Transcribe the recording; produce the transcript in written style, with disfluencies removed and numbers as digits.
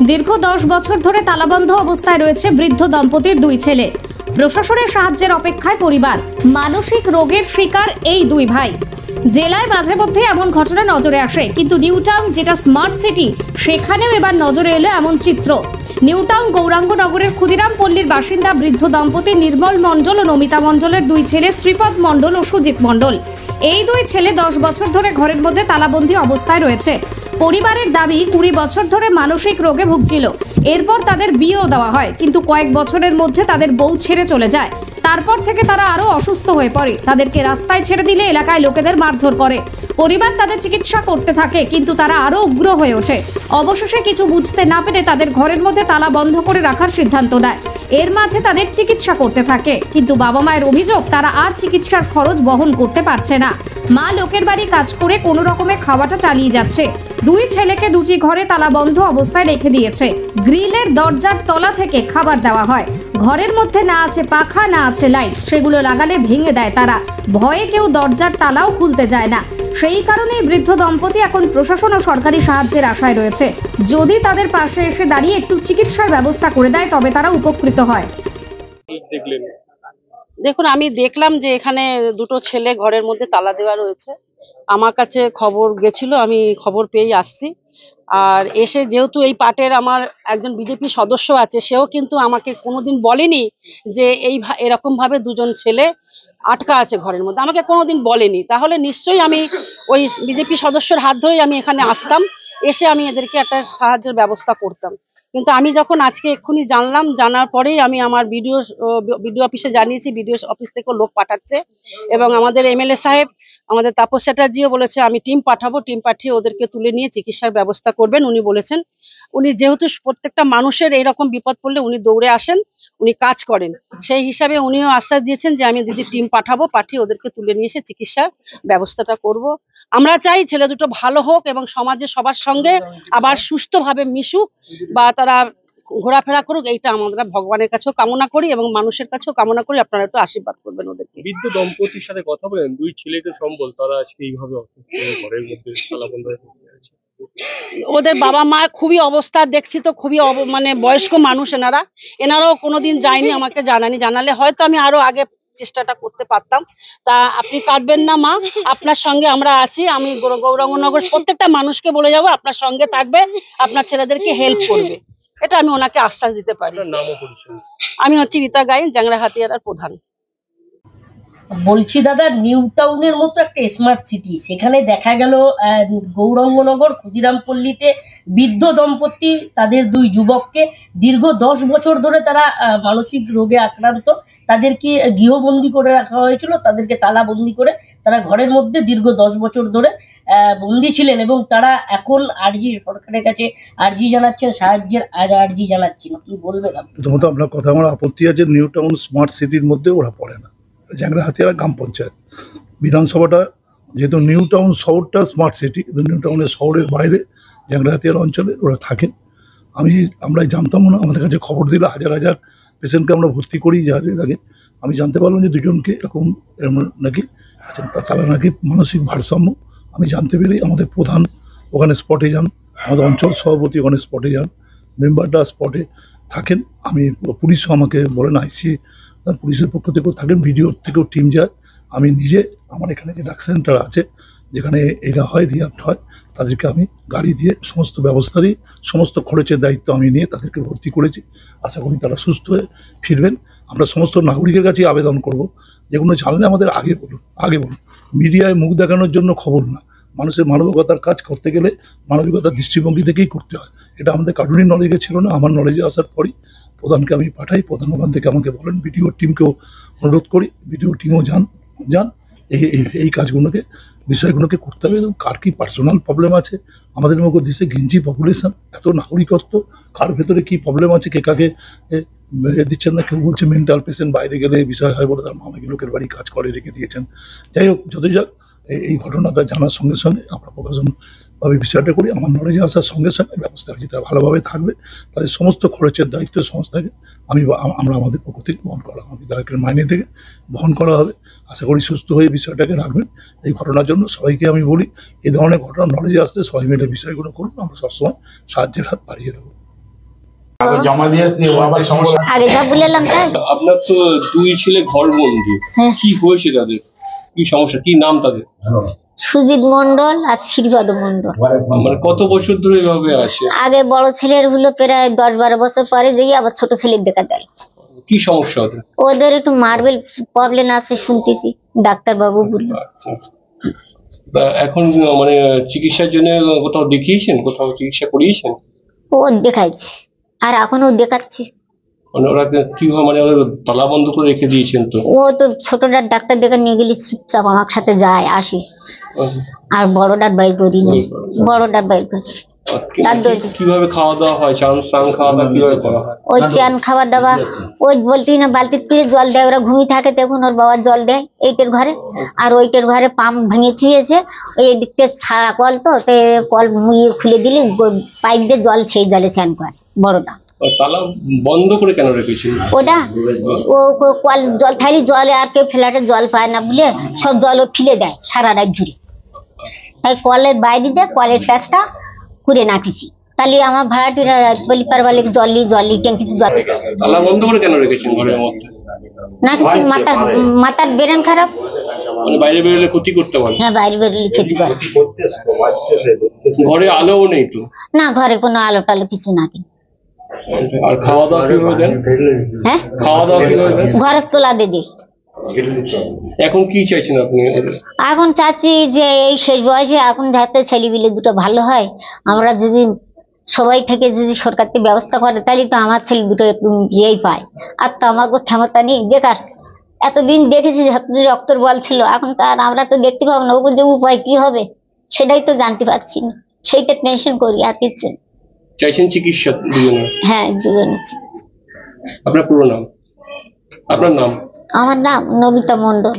দীর্ঘ 10 বছর ধরে তালাবন্ধ অবস্থায় রয়েছে বৃদ্ধ দম্পতির দুই ছেলে। প্রশাসনের সাহায্যের অপেক্ষায় পরিবার। মানসিক রোগের শিকার এই দুই ভাই। জেলায় মাঝে মধ্যে এমন ঘটনা নজরে আসে, কিন্তু নিউ টাউন যেটা স্মার্ট সিটি, সেখানেও এবার নজরে এলো এমন চিত্র। নিউ টাউন গৌরাঙ্গনগরের ক্ষুদিরাম পল্লীর বাসিন্দা বৃদ্ধ দম্পতি নির্মল মণ্ডল ও নমিতা মণ্ডলের দুই ছেলে শ্রীপদ মণ্ডল ও সুজিত মণ্ডল। এই দুই ছেলে 10 বছর ধরে ঘরের মধ্যে তালাবন্দী অবস্থায় রয়েছে। পরিবারের দাবি 20 বছর ধরে মানসিক রোগে ভুগছিল। এরপর তাদের বিয়েও দেওয়া হয়, কিন্তু কয়েক বছরের মধ্যে তাদের বউ ছেড়ে চলে যায়। তারপর থেকে তারা আরো অসুস্থ হয়ে পড়ে। তাদেরকে রাস্তায় ছেড়ে দিলে এলাকায় লোকেদের মারধর করে। পরিবার তাদের চিকিৎসা করতে থাকে, কিন্তু তারা আরো উগ্র হয়ে ওঠে। অবশেষে কিছু বুঝতে না পেরে তাদের ঘরের মধ্যে তালা বন্ধ করে রাখার সিদ্ধান্ত নেয়। এর মাঝে তাদের চিকিৎসা করতে থাকে, কিন্তু বাবা মায়ের অভিযোগ তারা আর চিকিৎসার খরচ বহন করতে পারছে না। মা লোকের বাড়ি কাজ করে কোনো রকমে খাওয়াটা চালিয়ে যাচ্ছে। দুই ছেলেকে দুটি ঘরে তালা বন্ধ অবস্থায় রেখে দিয়েছে। গ্রিলের দরজার তলা থেকে খাবার দেওয়া হয়। ঘরের মধ্যে না আছে পাখা, না আছে লাইট, সেগুলো লাগালে ভেঙে দেয় তারা। ভয়ে কেউ দরজার তালাও খুলতে যায় না। সেই কারণেই বৃদ্ধ দম্পতি এখন প্রশাসন ও সরকারি সাহায্যের আশায় রয়েছে। যদি তাদের পাশে এসে দাঁড়িয়ে একটু চিকিৎসার ব্যবস্থা করে দেয়, তবে তারা উপকৃত হয়। দেখুন, আমি দেখলাম যে এখানে দুটো ছেলে ঘরের মধ্যে তালা দেওয়া রয়েছে। আমার কাছে খবর গেছিল, আমি খবর পেয়ে আসছি। আর এসে যেহেতু এই পার্টের আমার একজন বিজেপি সদস্য আছে, সেও কিন্তু আমাকে কোনোদিন বলেনি যে এরকম ভাবে দুজন ছেলে আটকা আছে ঘরের মধ্যে, আমাকে কোনোদিন বলেনি। তাহলে নিশ্চয়ই আমি ওই বিজেপি সদস্যর হাত ধরেই আমি এখানে আসতাম, এসে আমি এদেরকে একটা সাহায্যের ব্যবস্থা করতাম। কিন্তু আমি যখন আজকে এক্ষুনি জানলাম, জানার পরেই আমি আমার বিডিও অফিসে জানিয়েছি। বিডিও অফিস থেকে লোক পাঠাচ্ছে, এবং আমাদের এমএলএ সাহেব, আমাদের তাপস চ্যাটার্জিও বলেছে আমি টিম পাঠাবো, টিম পাঠিয়ে ওদেরকে তুলে নিয়ে চিকিৎসার ব্যবস্থা করবেন। উনি বলেছেন, উনি যেহেতু প্রত্যেকটা মানুষের এইরকম বিপদ পড়লে উনি দৌড়ে আসেন, উনি কাজ করেন, সেই হিসাবে উনিও আশ্বাস দিয়েছেন যে আমি দিদি টিম পাঠাবো, পাঠিয়ে ওদেরকে তুলে নিয়ে এসে চিকিৎসার ব্যবস্থাটা করব। আমরা চাই ছেলে দুটো ভালো হোক এবং সমাজে সবার সঙ্গে আবার সুস্থভাবে মিশুক বা তারা ঘোরাফেরা করুক, এইটা আমরা ভগবানের কাছেও কামনা করি এবং মানুষের কাছেও কামনা করি। আপনারা একটু আশীর্বাদ করবেন ওদেরকে। বৃদ্ধ দম্পতির সাথে কথা বলেন, দুই ছেলেকে সম্বল, তারা আজকে এইভাবে ঘরের মধ্যে তালাবন্ধ হয়ে আছে। ওদের বাবা মা খুবই অবস্থা দেখছি তো, খুবই মানে বয়স্ক মানুষ এনারাও কোনোদিন যায়নি, আমাকে জানালে হয়তো আমি আরো আগে চেষ্টাটা করতে পারতাম। তা আপনি কাঁদবেন না মা, আপনার সঙ্গে আমরা আছি। আমি গৌরাঙ্গনগর প্রত্যেকটা মানুষকে বলে যাবো আপনার সঙ্গে থাকবে, আপনার ছেলেদেরকে হেল্প করবে, এটা আমি ওনাকে আশ্বাস দিতে পারি। আমি হচ্ছি রীতা গাইন, জ্যাংরা হাতিয়ার প্রধান। বলছি দাদা, নিউ টাউনের মতো একটা স্মার্ট সিটি, সেখানে দেখা গেল গৌরাঙ্গনগর ক্ষুদিরাম পল্লীতে বৃদ্ধ দম্পতি তাদের দুই যুবককে দীর্ঘ 10 বছর ধরে তারা মানসিক রোগে আক্রান্ত, তাদেরকে গৃহবন্দী করে রাখা হয়েছিল। তাদেরকে তালাবন্দি করে তারা ঘরের মধ্যে দীর্ঘ 10 বছর ধরে বন্দী ছিলেন, এবং তারা এখন সরকারের কাছে আর্জি জানাচ্ছেন, সাহায্যের আর্জি জানাচ্ছেন। কি বলবেন? প্রথমত আপনার কথা আমার আপত্তি আছে, নিউ টাউন স্মার্ট সিটির মধ্যে ওরা পড়ে না, জ্যাংরা হাতিয়ারা গ্রাম পঞ্চায়েত। বিধানসভাটা যেহেতু নিউ টাউন শহরটা স্মার্ট সিটি, কিন্তু নিউ টাউনের শহরের বাইরে জ্যাংরা হাতিয়ার অঞ্চলে ওরা থাকেন। আমরা জানতামও না, আমাদের কাছে খবর দিল হাজার হাজার পেশেন্টকে আমরা ভর্তি করি যাদের আগে। আমি জানতে পারলাম যে দুজনকে এরকম নাকি আছেন, তারা নাকি মানসিক ভারসাম্য। আমি জানতে পেরেই আমাদের প্রধান ওখানে স্পটে যান, আমাদের অঞ্চল সভাপতি ওখানে স্পটে যান, মেম্বারটা স্পটে থাকেন। আমি পুলিশও আমাকে বলেন, আইসি পুলিশের পক্ষ থেকেও থাকেন, ভিডিওর থেকেও টিম যায়। আমি নিজে আমার এখানে যে ডাক সেন্টার আছে, যেখানে এরা হয়, রিয়াক্ট হয়, তাদেরকে আমি গাড়ি দিয়ে সমস্ত ব্যবস্থা দিই, সমস্ত খরচের দায়িত্ব আমি নিয়ে তাদেরকে ভর্তি করেছি। আশা করি তারা সুস্থ হয়ে ফিরবেন। আমরা সমস্ত নাগরিকের কাছে আবেদন করব, যেগুলো জানলে আমাদের আগে বলুন। মিডিয়ায় মুখ দেখানোর জন্য খবর না, মানুষের মানবিকতার কাজ করতে গেলে মানবিকতার দৃষ্টিভঙ্গি থেকেই করতে হয়। এটা আমাদের কার্টুনি নলেজে ছিল না, আমার নলেজে আসার পরই প্রধানকে আমি পাঠাই, প্রধান ওখান থেকে আমাকে বলেন। ভিডিও টিমকেও অনুরোধ করি, ভিডিও টিমও যান এই কাজগুলোকে, বিষয়গুলোকে করতে হবে। এবং কার কি পার্সোনাল প্রবলেম আছে, আমাদের মতো দেশে ঘিঞ্জি পপুলেশন, এত নাগরিকত্ব, কার ভেতরে কি প্রবলেম আছে, কে কাকে দিচ্ছেন না। কেউ বলছে মেন্টাল পেশেন্ট বাইরে গেলে বিষয় হয় বলে তার মামাকে লোকের বাড়ি কাজ করে রেখে দিয়েছেন। যাই হোক, যতই যাক, এই ঘটনাটা জানার সঙ্গে সঙ্গে আমরা প্রকাশনভাবে বিষয়টা করি। আমার নলেজে আসার সঙ্গে সঙ্গে ব্যবস্থা হয়েছে, তারা ভালোভাবে থাকবে, তাদের সমস্ত খরচের দায়িত্ব সংস্থাকে আমরা আমাদের পক্ষ থেকে বহন করা হবে, বিধায়কের মাইনে থেকে বহন করা হবে। আশা করি সুস্থ হয়ে বিষয়টাকে রাখবেন। এই ঘটনার জন্য সবাইকে আমি বলি, এই ধরনের ঘটনা নলেজে আসলে সবাই মিলে বিষয়গুলো করুন, আমরা সবসময় সাহায্যের হাত বাড়িয়ে দেবো। জমা দিয়েছি আবার সমস্যা আগে যা বললাম তাই। আপনার তো দুই ছেলে ঘরবন্দি, হ্যাঁ। কি হয়েছে তাদের, কি সমস্যা, কি নাম তাদের? সুজিত মন্ডল আর শ্রীপদ মন্ডল। মানে কত বছর ধরে এভাবে আছে? আগে বড় ছেলের হলো প্রায় 10-12 বছর পরে দিয়ে আবার ছোট ছেলের দেখা দেয়। কি সমস্যা ওদের? ওদের একটু মার্বেল প্রবলেম আছে শুনতেছি, ডাক্তার বাবু বললো। আচ্ছা। তা এখন মানে চিকিৎসার জন্য কোথাও দেখিয়েছেন, কোথাও চিকিৎসা করিয়েছেন? ও দেখাইছে আর এখনো দেখাচ্ছি। মানে ওরা কিভাবে, মানে ওরা তালা বন্ধ করে রেখে দিয়েছেন তো? ও তো ছোটটার ডাক্তার দেখা নিয়ে গেলে চুপচাপ আমার সাথে যায় আসে, আর বড়টার বাইর করি না, বড়টার বাইর করি। কিভাবে খাওয়া দাওয়া হয়, স্নান খাওয়া দাওয়া কিভাবে করা হয়? ওই চান খাওয়া দাওয়া ওই বলতেই না বালতির করে জল দেয়, ওরা ঘুমিয়ে থাকে তখন ওর বাবা জল দেয় এইটার ঘরে, আর ওইটার ঘরে পাম্প ভেঙে থিয়েছে, ওই দিক থেকে ছাড়া কল, তো কল খুলে দিলে পাইপ দিয়ে জল সেই জলে চান করে বড়টা। তালা বন্ধ করে কেন রেখেছেন ওটা? ও কল জল থাকলে জলে আর কেউ ফ্ল্যাটে জল পায় না বলে সব জল ও ফেলে দেয় সারা রাত জুড়ে, তাই কলের বাইরে দিয়ে কলের প্যাঁচটা করে নাকিছি, তাহলে আমার ভাড়াটিরা বলি পারবালে জল ট্যাঙ্কিতে জল। তালা বন্ধ করে কেন রেখেছেন ঘরের মধ্যে? নাকিছি মাথার ব্রেন খারাপ, মানে বাইরে বেরোলে ক্ষতি করতে পারে? হ্যাঁ, বাইরে বেরোলে খেতে পারে। ঘরে আলোও নেই তো? না, ঘরে কোনো আলো টালো কিছু না। আর খাওয়া দাওয়া কিভাবে দেন? হ্যাঁ, খাওয়া দাওয়া কিভাবে দেন? ঘরের তোলা দিয়ে। এখন কি চাইছেন আপনি? এখন চাচ্ছি যে এই শেষ বয়সে এখন যাতে ছেলেপিলে দুটো ভালো হয়, আমরা যদি সবাই থেকে যদি সরকার থেকে ব্যবস্থা করে তাহলে তো আমার ছেলে দুটো একটু ইয়েই পায়, আর তো আমাকে ক্ষমতা নেই দেখার। এতদিন দেখেছি রক্তর বল ছিল, এখন তো আর আমরা তো দেখতে পাবো না, ওপর যে উপায় কি হবে সেটাই তো জানতে পারছি না, সেইটা টেনশন করি আর কিছু। চাইছেন চিকিৎসা দুজনে? হ্যাঁ, দুজনে। আপনার পুরো নাম? আপনার নাম? আমার নাম নবিতা মন্ডল।